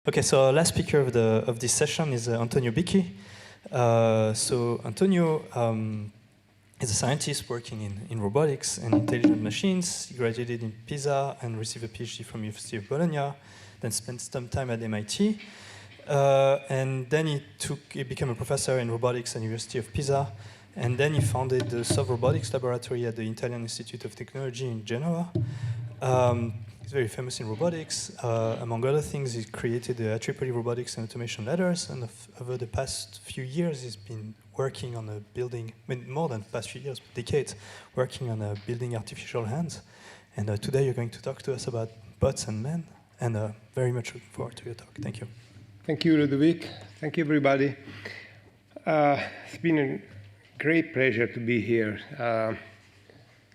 Okay, so last speaker of this session is Antonio Bicchi. So Antonio is a scientist working in robotics and intelligent machines. He graduated in Pisa and received a PhD from University of Bologna, then spent some time at MIT. And then he became a professor in robotics at University of Pisa. And then he founded the Soft Robotics Laboratory at the Italian Institute of Technology in Genoa. He's very famous in robotics. Among other things, he created the IEEE Robotics and Automation Letters, and over the past few years, he's been working on building, I mean, more than the past few years, decades, working on building artificial hands. And today you're going to talk to us about bots and men, and very much looking forward to your talk. Thank you. Thank you, Ludovic. Thank you, everybody. It's been a great pleasure to be here.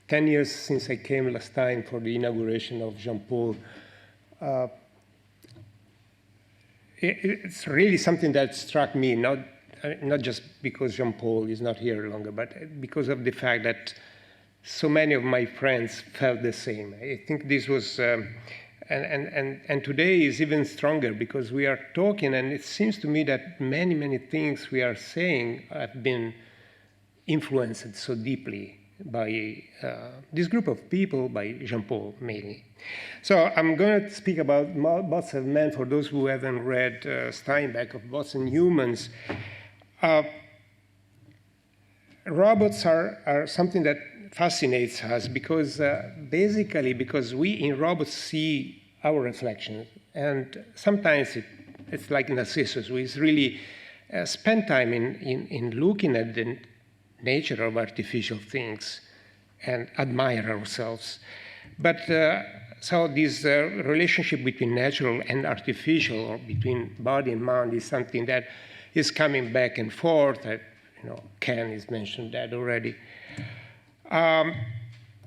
10 years since I came last time for the inauguration of Jean-Paul. It's really something that struck me, not just because Jean-Paul is not here longer, but because of the fact that so many of my friends felt the same. I think this was, and today is even stronger because we are talking, and it seems to me that many, many things we are saying have been influenced so deeply by this group of people, by Jean-Paul mainly. So I'm going to speak about bots and men for those who haven't read Steinbeck of Bots and Humans. Robots are something that fascinates us because basically because we in robots see our reflections, and sometimes it's like Narcissus. We really spend time in looking at the nature of artificial things and admire ourselves. But so this relationship between natural and artificial, or between body and mind, is something that is coming back and forth. Ken has mentioned that already.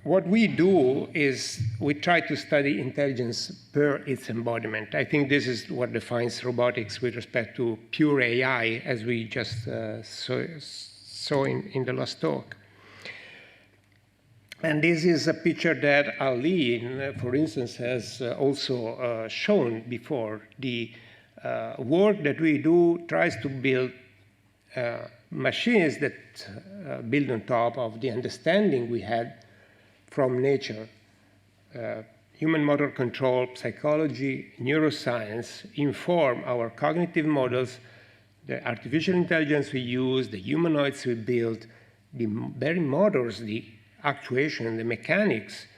What we do is we try to study intelligence per its embodiment. I think this is what defines robotics with respect to pure AI, as we just saw in the last talk. And this is a picture that Ali, for instance, has also shown before. The work that we do tries to build machines that build on top of the understanding we had from nature. Human motor control, psychology, neuroscience inform our cognitive models. The artificial intelligence we use, the humanoids we build, the very motors, the actuation, the mechanics,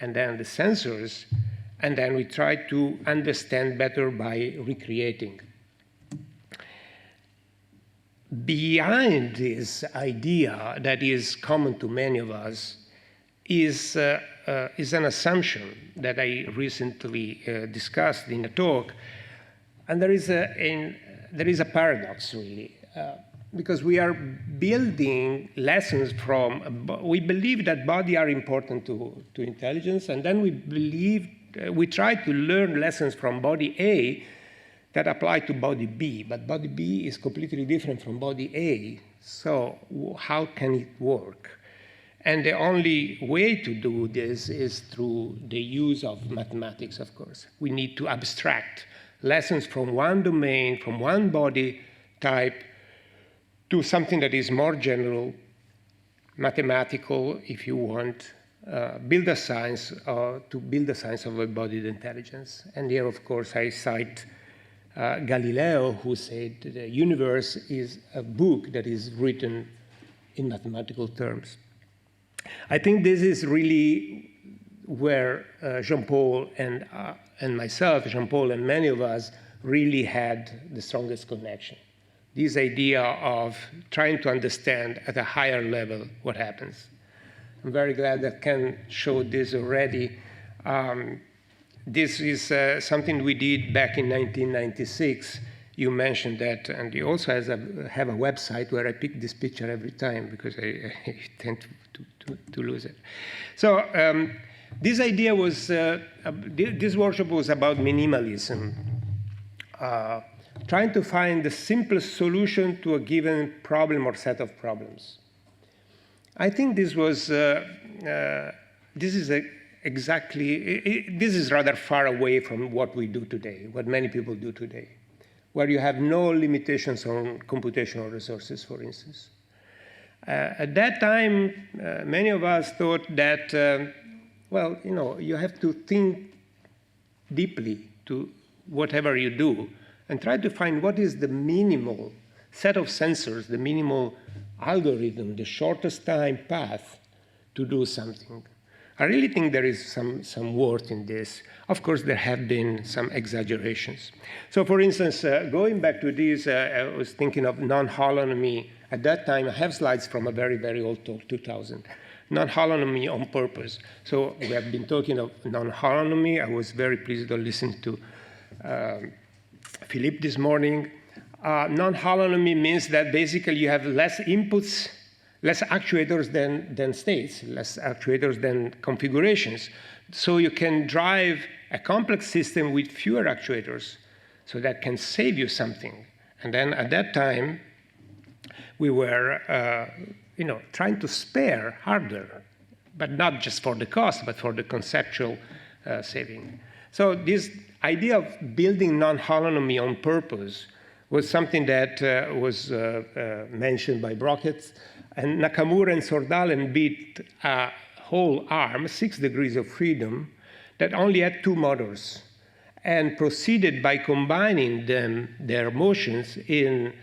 and then the sensors, and then we try to understand better by recreating. Behind this idea that is common to many of us is an assumption that I recently discussed in a talk, and there is a paradox, really, because we are building lessons from, we believe that body are important to intelligence, and then we try to learn lessons from body A that apply to body B, but body B is completely different from body A, so how can it work? And the only way to do this is through the use of mathematics, of course. We need to abstract lessons from one domain, from one body type, to something that is more general, mathematical, if you want, build a science, to build a science of embodied intelligence. And here, of course, I cite Galileo, who said the universe is a book that is written in mathematical terms. I think this is really where Jean-Paul and myself, Jean-Paul and many of us, really had the strongest connection. This idea of trying to understand at a higher level what happens. I'm very glad that Ken showed this already. This is something we did back in 1996. You mentioned that, and he also have a website where I pick this picture every time because I tend to lose it. So this idea was, this workshop was about minimalism. Trying to find the simplest solution to a given problem or set of problems. I think this was, this is exactly, this is rather far away from what we do today, what many people do today, where you have no limitations on computational resources, for instance. At that time, many of us thought that, well, you know, you have to think deeply to whatever you do and try to find what is the minimal set of sensors, the minimal algorithm, the shortest time path to do something. I really think there is some worth in this. Of course, there have been some exaggerations. So for instance, going back to this, I was thinking of non-holonomy. At that time, I have slides from a very, very old talk, 2000. Non-holonomy on purpose. So we have been talking of non-holonomy. I was very pleased to listen to Philippe this morning. Non-holonomy means that basically you have less inputs, less actuators than states, less actuators than configurations. So you can drive a complex system with fewer actuators, so that can save you something. And then at that time, we were trying to spare hardware, but not just for the cost, but for the conceptual saving. So this idea of building non-holonomy on purpose was something that was mentioned by Brockett, and Nakamura and Sordalen built a whole arm, 6 degrees of freedom, that only had 2 motors, and proceeded by combining their motions in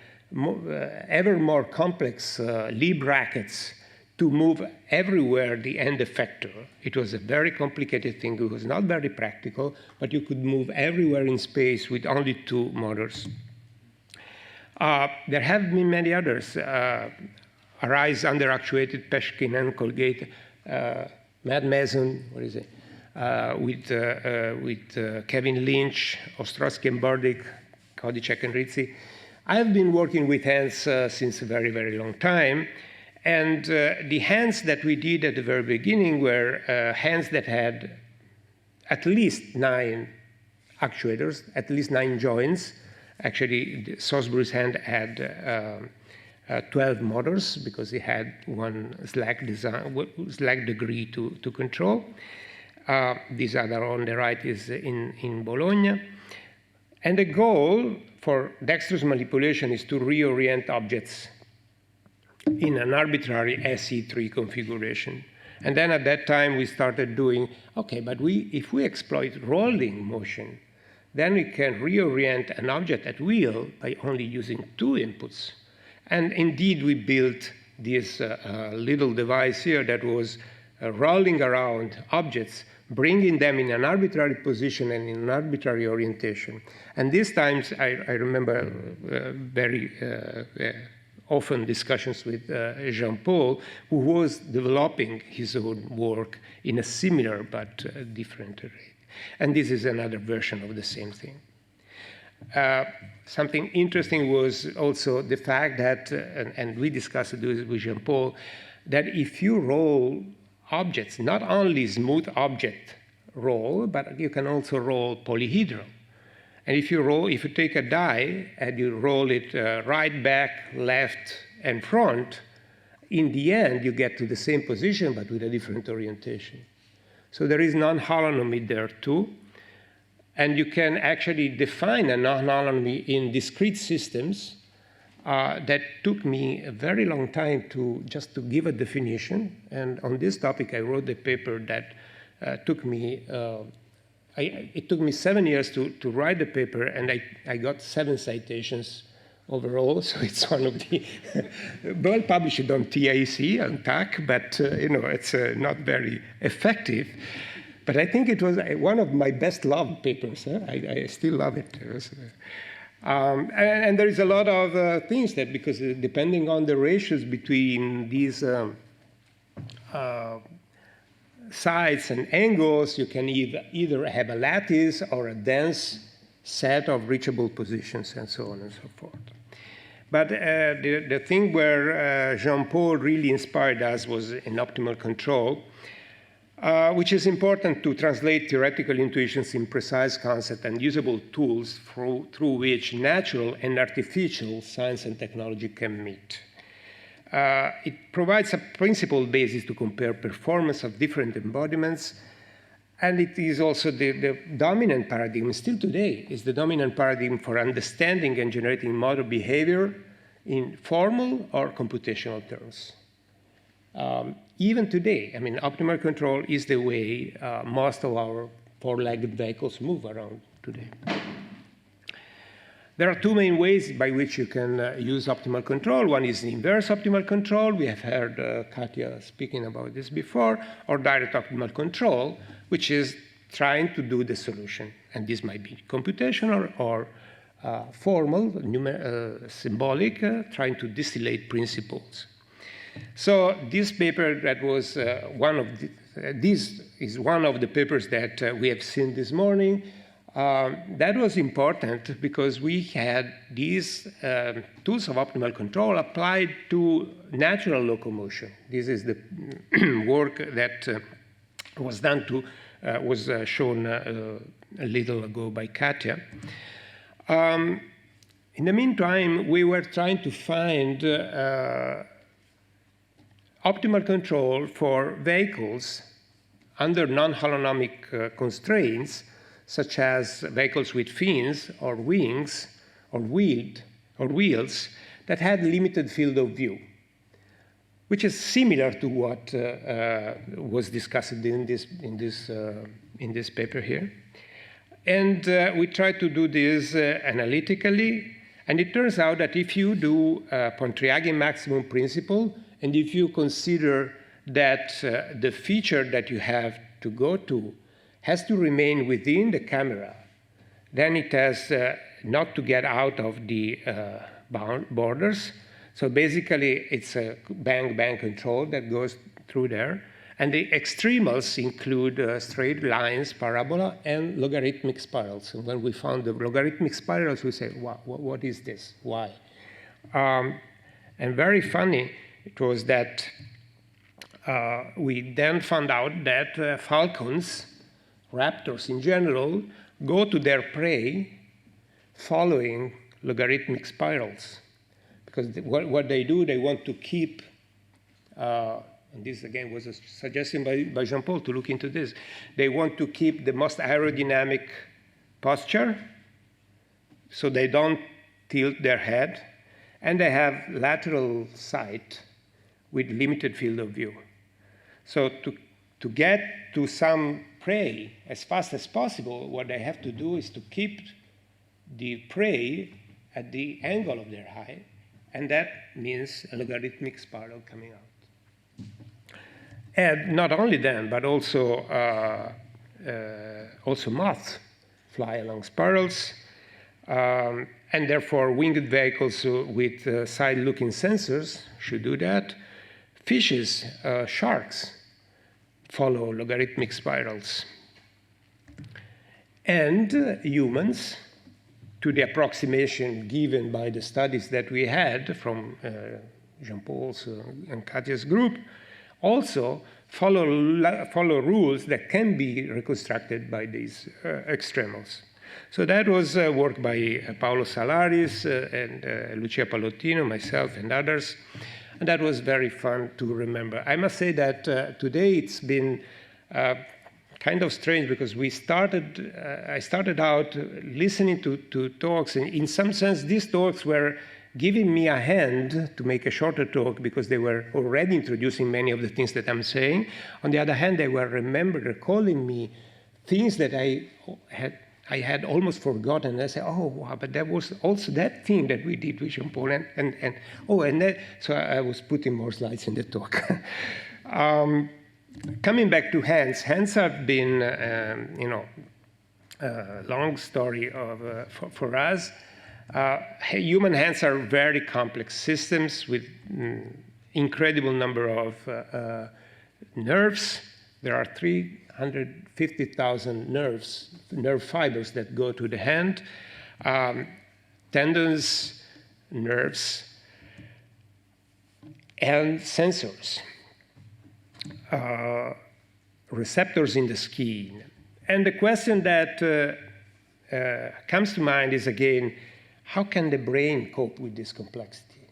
ever more complex Lie brackets to move everywhere the end effector. It was a very complicated thing. It was not very practical, but you could move everywhere in space with only 2 motors. There have been many others. Arise under-actuated, Peshkin and Colgate, Matt Mason, what is it? With Kevin Lynch, Ostrowski and Burdick, Kodicek and Rizzi. I have been working with hands since a very, very long time. And the hands that we did at the very beginning were hands that had at least 9 actuators, at least 9 joints. Actually, Salisbury's hand had 12 motors because he had one slack degree to control. This other on the right is in Bologna. And the goal for dexterous manipulation is to reorient objects in an arbitrary SE3 configuration. And then at that time, we started doing, okay, but if we exploit rolling motion, then we can reorient an object at will by only using 2 inputs. And indeed, we built this little device here that was rolling around objects, bringing them in an arbitrary position and in an arbitrary orientation. And these times, I remember very often discussions with Jean-Paul, who was developing his own work in a similar but different rate. And this is another version of the same thing. Something interesting was also the fact that, and we discussed it with Jean-Paul, that if you roll objects, not only smooth object roll, but you can also roll polyhedral. And if you take a die and you roll it right, back, left, and front, in the end, you get to the same position, but with a different orientation. So there is non-holonomy there, too. And you can actually define a non-holonomy in discrete systems. That took me a very long time just to give a definition. And on this topic, I wrote a paper that took me, it took me 7 years to write the paper, and I got 7 citations overall. So it's one of the, well published on TIC, on TAC, but it's not very effective. But I think it was one of my best loved papers. I still love it. And there is a lot of things that, because depending on the ratios between these sides and angles, you can either have a lattice or a dense set of reachable positions and so on and so forth. But the thing where Jean-Paul really inspired us was in optimal control, which is important to translate theoretical intuitions in precise concept and usable tools through which natural and artificial science and technology can meet. It provides a principled basis to compare performance of different embodiments And it is also the dominant paradigm, still today, is the dominant paradigm for understanding and generating motor behavior in formal or computational terms. Even today, I mean, optimal control is the way most of our four-legged vehicles move around today. There are two main ways by which you can use optimal control. One is inverse optimal control. We have heard Katya speaking about this before, or direct optimal control, which is trying to do the solution. And this might be computational or formal, symbolic, trying to distillate principles. So this paper that was this is one of the papers that we have seen this morning. That was important because we had these tools of optimal control applied to natural locomotion. This is the work that was done was shown a little ago by Katya. In the meantime, we were trying to find optimal control for vehicles under non-holonomic constraints, such as vehicles with fins or wings or wheels that had limited field of view, which is similar to what was discussed in this paper here. And we tried to do this analytically, and it turns out that if you do Pontryagin maximum principle, and if you consider that the feature that you have to go to has to remain within the camera, then it has not to get out of the borders. So basically, it's a bang-bang control that goes through there. And the extremals include straight lines, parabola, and logarithmic spirals. And when we found the logarithmic spirals, we said, wow, what is this? Why? And very funny, it was that we then found out that falcons, raptors in general, go to their prey following logarithmic spirals. Because what they do, they want to keep, and this again was a suggestion by Jean-Paul to look into this, they want to keep the most aerodynamic posture so they don't tilt their head, and they have lateral sight with limited field of view. So to get to some prey as fast as possible, what they have to do is to keep the prey at the angle of their eye, and that means a logarithmic spiral coming out. And not only them, but also moths fly along spirals, and therefore winged vehicles with side-looking sensors should do that. Fishes, sharks, follow logarithmic spirals. And humans, to the approximation given by the studies that we had from Jean-Paul's and Katya's group, also follow rules that can be reconstructed by these extremals. So that was work by Paolo Salaris and Lucia Pallottino, myself, and others. And that was very fun to remember. I must say that today it's been kind of strange because I started out listening to talks, and in some sense these talks were giving me a hand to make a shorter talk because they were already introducing many of the things that I'm saying. On the other hand, they were recalling me things that I had almost forgotten. And I said, oh, wow, but that was also that thing that we did with Jean-Paul. And that, so I was putting more slides in the talk. Coming back to hands, hands have been, a long story for us. Human hands are very complex systems with incredible number of nerves. There are 350,000 nerve fibers that go to the hand, tendons, nerves, and sensors, receptors in the skin. And the question that comes to mind is, again, how can the brain cope with this complexity?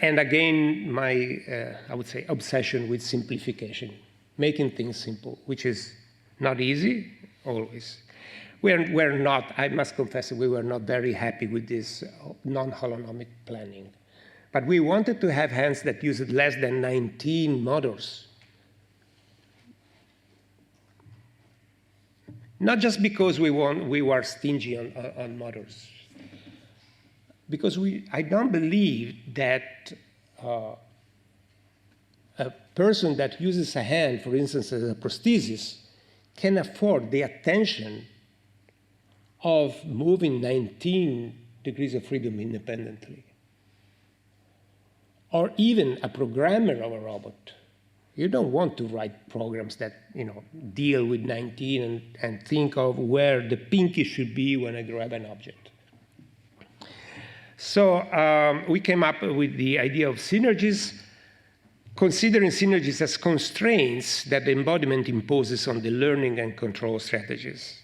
And again, my, I would say, obsession with simplification, making things simple, which is Not easy, always. We're not, I must confess, we were not very happy with this non-holonomic planning. But we wanted to have hands that used less than 19 motors. Not just because we were stingy on motors. Because I don't believe that a person that uses a hand, for instance, as a prosthesis, can afford the attention of moving 19 degrees of freedom independently. Or even a programmer of a robot. You don't want to write programs that deal with 19 and think of where the pinky should be when I grab an object. So we came up with the idea of synergies, considering synergies as constraints that the embodiment imposes on the learning and control strategies.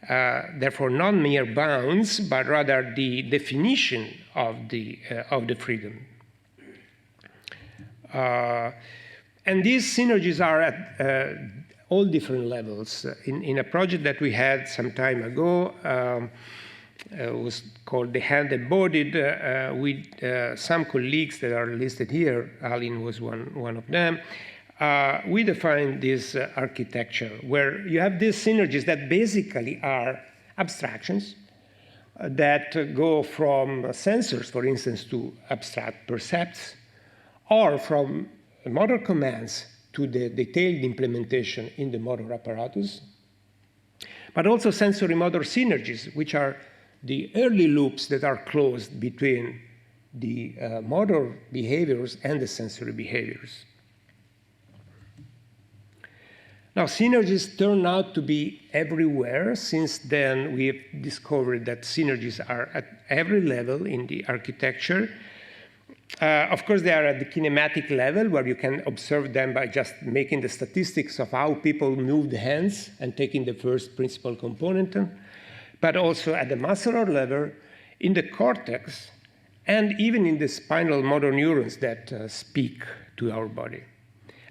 Therefore, not mere bounds, but rather the definition of the freedom. And these synergies are at all different levels. In a project that we had some time ago, it was called The Hand Embodied, with some colleagues that are listed here. Aline was one of them. We defined this architecture where you have these synergies that basically are abstractions that go from sensors, for instance, to abstract percepts, or from motor commands to the detailed implementation in the motor apparatus, but also sensory-motor synergies, which are the early loops that are closed between the motor behaviors and the sensory behaviors. Now, synergies turn out to be everywhere. Since then, we have discovered that synergies are at every level in the architecture. Of course, they are at the kinematic level, where you can observe them by just making the statistics of how people move the hands and taking the first principal component, but also at the muscular level, in the cortex, and even in the spinal motor neurons that speak to our body.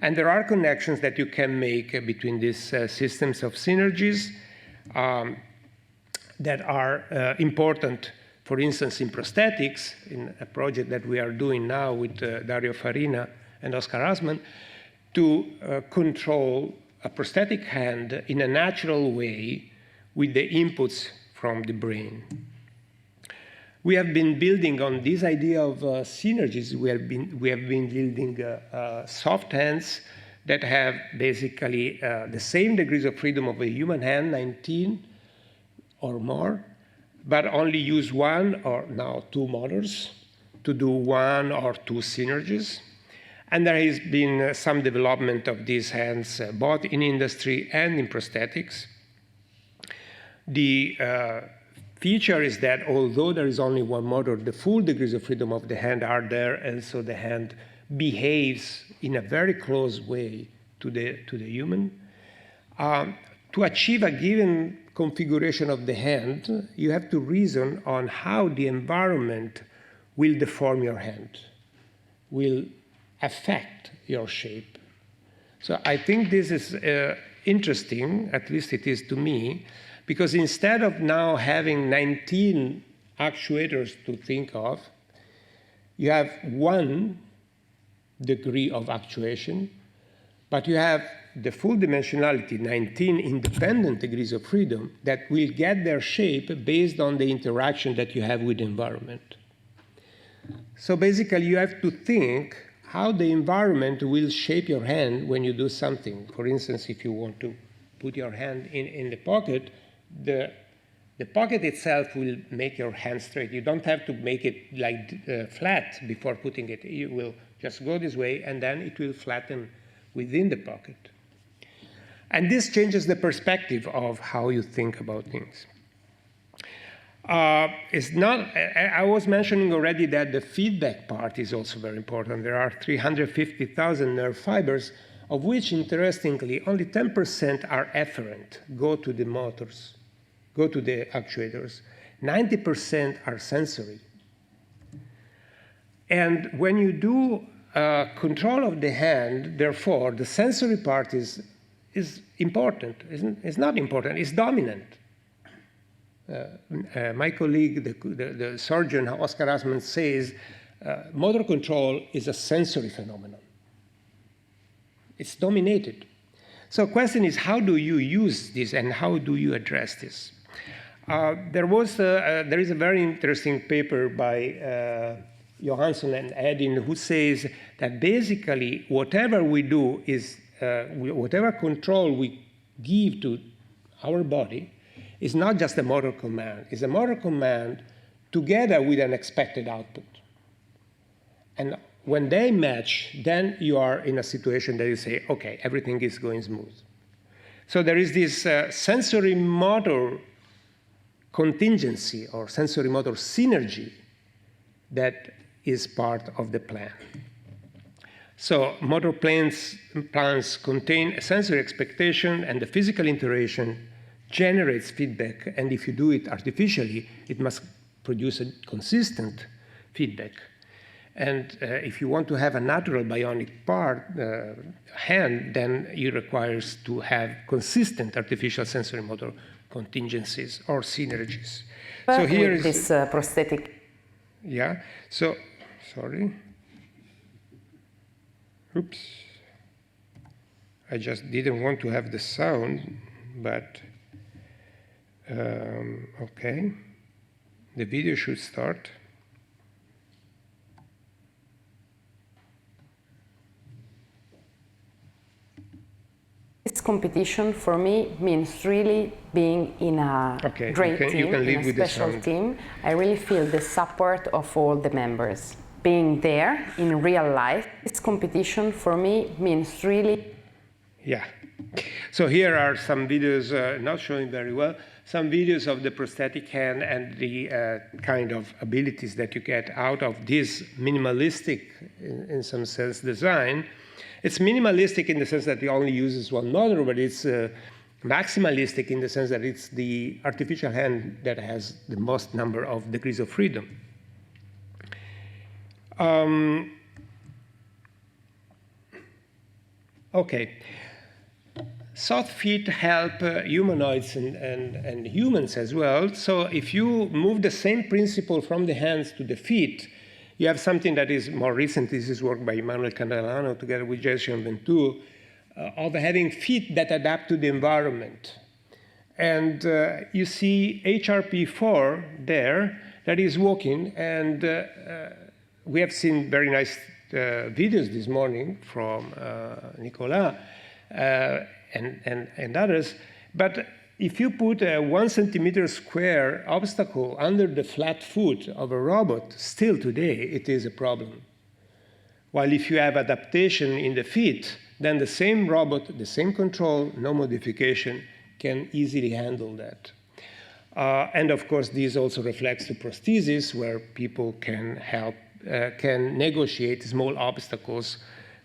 And there are connections that you can make between these systems of synergies that are important. For instance, in prosthetics, in a project that we are doing now with Dario Farina and Oscar Assmann, to control a prosthetic hand in a natural way with the inputs from the brain. We have been building on this idea of synergies. We have been building soft hands that have basically the same degrees of freedom of a human hand, 19 or more, but only use one or now two motors to do one or two synergies. And there has been some development of these hands, both in industry and in prosthetics. The feature is that although there is only one motor, the full degrees of freedom of the hand are there, and so the hand behaves in a very close way to the human. To achieve a given configuration of the hand, you have to reason on how the environment will deform your hand, will affect your shape. So I think this is interesting, at least it is to me, because instead of now having 19 actuators to think of, you have 1 degree of actuation, but you have the full dimensionality, 19 independent degrees of freedom, that will get their shape based on the interaction that you have with the environment. So basically, you have to think how the environment will shape your hand when you do something. For instance, if you want to put your hand in the pocket, the pocket itself will make your hand straight. You don't have to make it like flat before putting it. You will just go this way, and then it will flatten within the pocket. And this changes the perspective of how you think about things. It's not, I was mentioning already that the feedback part is also very important. There are 350,000 nerve fibers, of which, interestingly, only 10% are efferent, go to the motors, go to the actuators. 90% are sensory. And when you do control of the hand, therefore, the sensory part is is important. It's not important, it's dominant. My colleague, the surgeon, Oscar Asman, says motor control is a sensory phenomenon. It's dominated. So the question is, how do you use this and how do you address this? There is a very interesting paper by Johansson and Edin who says that basically whatever we do is, whatever control we give to our body is not just a motor command, it's a motor command together with an expected output. And when they match, then you are in a situation that you say, okay, everything is going smooth. So there is this sensory motor contingency or sensory motor synergy that is part of the plan. So motor plans contain a sensory expectation, and the physical iteration generates feedback, and if you do it artificially, it must produce a consistent feedback. And if you want to have a natural bionic hand, then it requires to have consistent artificial sensory motor contingencies or synergies. So here is this prosthetic. Yeah. So sorry. Oops. I just didn't want to have the sound, but okay. The video should start. This competition for me means really being in a great team, in a special team. I really feel the support of all the members. Being there in real life, this competition for me means really... Yeah. So here are some videos, not showing very well, some videos of the prosthetic hand and the kind of abilities that you get out of this minimalistic, in some sense, design. It's minimalistic in the sense that it only uses one motor, but it's maximalistic in the sense that it's the artificial hand that has the most number of degrees of freedom. Okay. Soft feet help humanoids and humans as well. So if you move the same principle from the hands to the feet, you have something that is more recent. This is work by Manuel Candelano together with Jason Ventoux, of having feet that adapt to the environment. And you see HRP4 there that is walking, and we have seen very nice videos this morning from Nicolas and others. But if you put a 1 centimeter square obstacle under the flat foot of a robot, still today it is a problem. While if you have adaptation in the feet, then the same robot, the same control, no modification, can easily handle that. And of course, this also reflects the prosthesis, where people can help, can negotiate small obstacles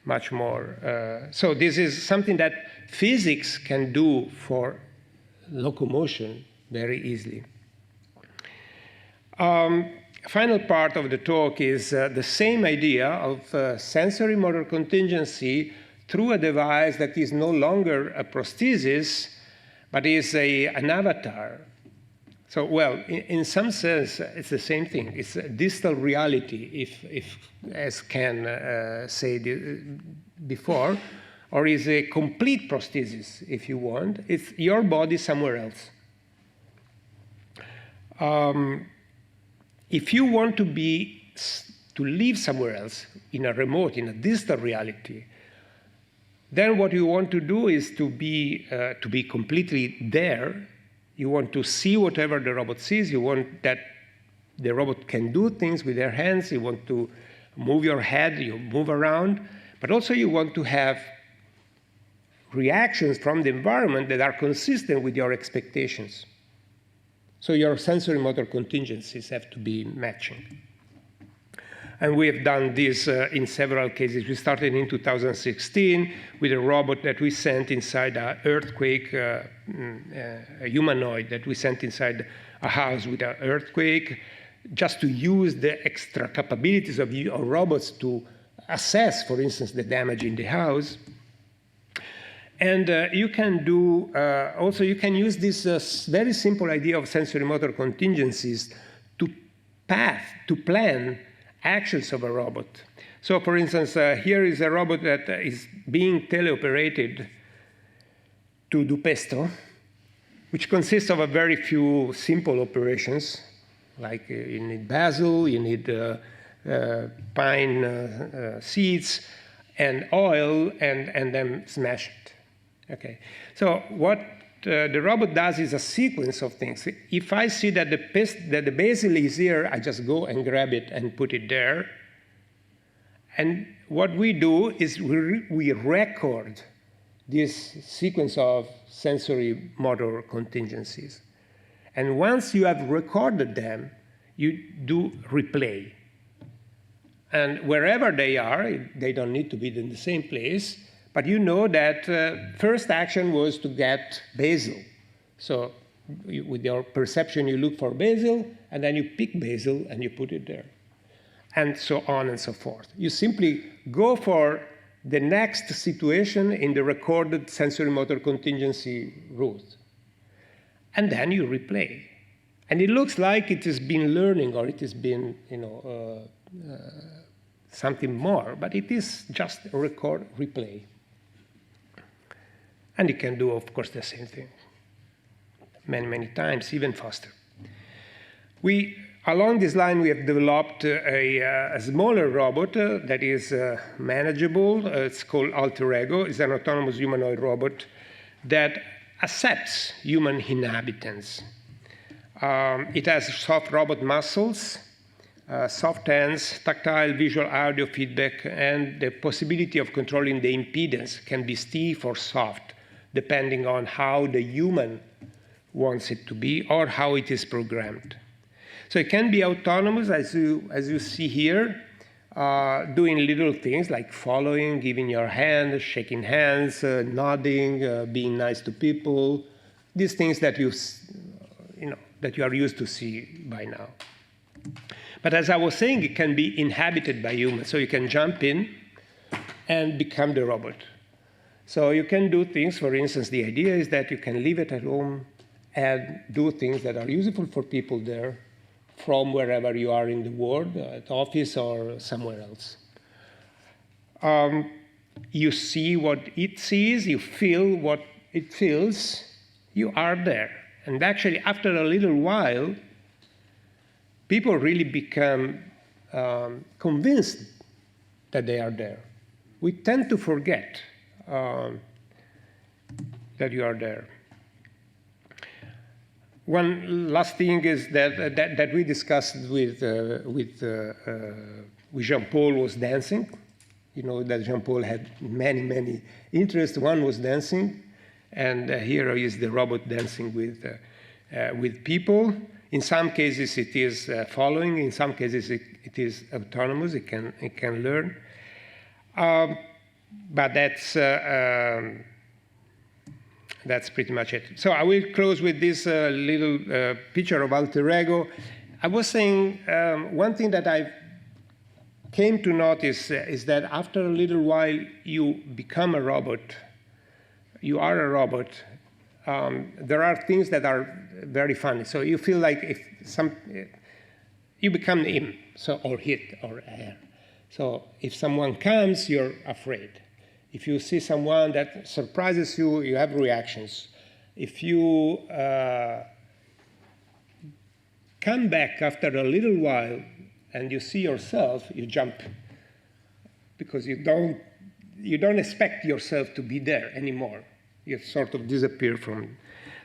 much more. So this is something that physics can do for locomotion very easily. Final part of the talk is the same idea of sensory motor contingency through a device that is no longer a prosthesis, but is an avatar. So, well, in some sense, it's the same thing. It's a distal reality, if as Ken said before, or is a complete prosthesis, if you want. It's your body somewhere else. If you want to live somewhere else, in a remote, in a distal reality, then what you want to do is to be completely there. You want to see whatever the robot sees. You want that the robot can do things with their hands. You want to move your head, you move around. But also you want to have reactions from the environment that are consistent with your expectations. So your sensory motor contingencies have to be matching. And we have done this in several cases. We started in 2016 with a robot that we sent inside an earthquake, a humanoid that we sent inside a house with an earthquake, just to use the extra capabilities of robots to assess, for instance, the damage in the house. And you can do, also you can use this very simple idea of sensory motor contingencies to plan actions of a robot. So for instance, here is a robot that is being teleoperated to do pesto, which consists of a very few simple operations, like you need basil, you need pine seeds, and oil, and then smash it. Okay, so what the robot does is a sequence of things. If I see that the basil is here, I just go and grab it and put it there. And what we do is we record this sequence of sensory motor contingencies. And once you have recorded them, you do replay. And wherever they are, they don't need to be in the same place, but you know that first action was to get basil. So with your perception, you look for basil, and then you pick basil and you put it there, and so on and so forth. You simply go for the next situation in the recorded sensory motor contingency route. And then you replay. And it looks like it has been learning, or it has been, something more, but it is just a replay. And it can do, of course, the same thing many, many times, even faster. Along this line, we have developed a smaller robot that is manageable. It's called Alter Ego. It's an autonomous humanoid robot that accepts human inhabitants. It has soft robot muscles, soft hands, tactile, visual, audio feedback, and the possibility of controlling the impedance can be stiff or soft, depending on how the human wants it to be or how it is programmed. So it can be autonomous, as you see here, doing little things like following, giving your hand, shaking hands, nodding, being nice to people, these things that that you are used to see by now. But as I was saying, it can be inhabited by humans. So you can jump in and become the robot. So you can do things, for instance, the idea is that you can leave it at home and do things that are useful for people there from wherever you are in the world, at office or somewhere else. You see what it sees, you feel what it feels, you are there. And actually, after a little while, people really become convinced that they are there. We tend to forget that you are there. One last thing is that we discussed with Jean-Paul was dancing. You know that Jean-Paul had many, many interests. One was dancing, and here is the robot dancing with people. In some cases, it is following. In some cases, it is autonomous. It can learn. But that's pretty much it. So I will close with this little picture of Alter Ego. I was saying one thing that I came to notice is that after a little while you become a robot, you are a robot, there are things that are very funny. So you feel like you become him, or it, or her. So if someone comes, you're afraid. If you see someone that surprises you, you have reactions. If you come back after a little while and you see yourself, you jump, because you don't expect yourself to be there anymore. You sort of disappear from.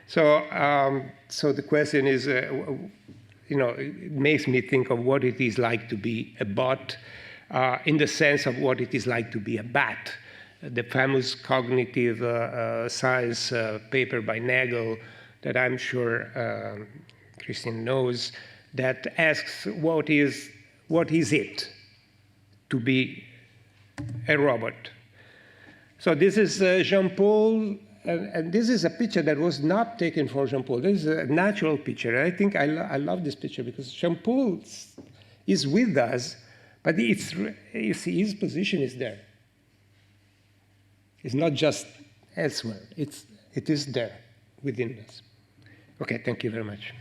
So the question is, it makes me think of what it is like to be a bot, in the sense of what it is like to be a bat. The famous cognitive science paper by Nagel that I'm sure Christian knows, that asks what is it to be a robot. So this is Jean-Paul, and this is a picture that was not taken for Jean-Paul. This is a natural picture. I think I love this picture because Jean-Paul is with us, but you see his position is there. It's not just elsewhere. It is there within us. Okay, thank you very much.